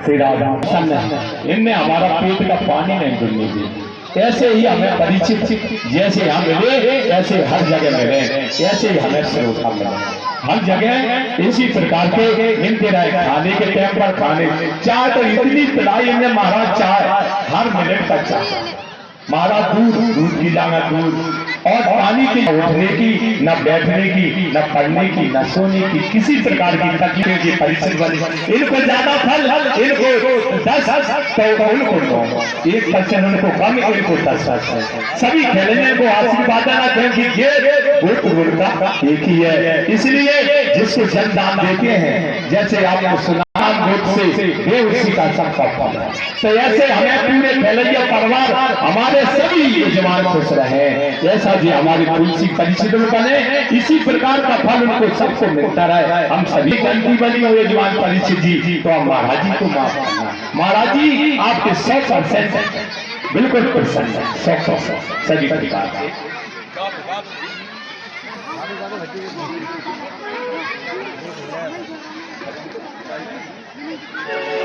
श्री राम प्रसन्न है, इनने हमारा पेट का पानी नहीं डूबने दिया। ऐसे ही हमें परिचित, जैसे हम मिले ऐसे हर जगह मिले, ऐसे ही हमें श्रोता मिले हर जगह। इसी प्रकार के मिलते रहे, खाने के टाइम पर खाने, चाय तो इतनी पिलाई इन्हें महाराज, चाय हर मिनट का चाय महाराज, दूध की जाना दूध, और पानी की, उठने की, न बैठने की, न पढ़ने की, न सोने की, किसी प्रकार की तकलीफ की परिस्थिति बनी। इनको ज्यादा फल, इनको 10 तो उनको 9, 1% उनको कम, इनको 10। सभी खेलने को आशीर्वाद देना, क्योंकि ये भूत का एक ही है। इसलिए जिसको जन्मदान देते हैं, जैसे आपको सुना से ये उसी का सबका फल है। तो ऐसे हमें पूरे खेलैया परिवार, हमारे सभी यजमान खुश रहे, जैसा जी हमारी तुलसी परिचित बने, इसी प्रकार का फल उनको सबको मिलता रहे। हम सभी गलती बनी हो यजमान परिचित जी, तो हम महाराज जी को माफ करना। महाराज जी आपके 100% बिल्कुल प्रसन्न है, 100% सभी परिवार से। Thank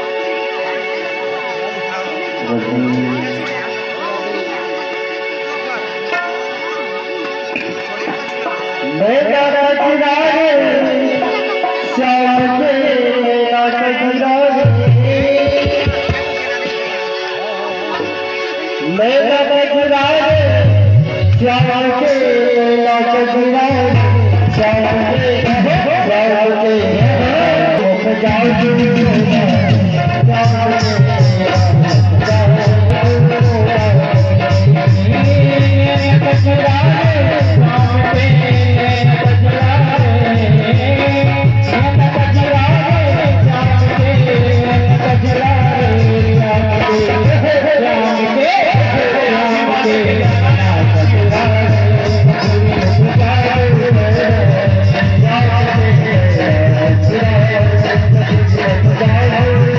you.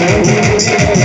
गोविंद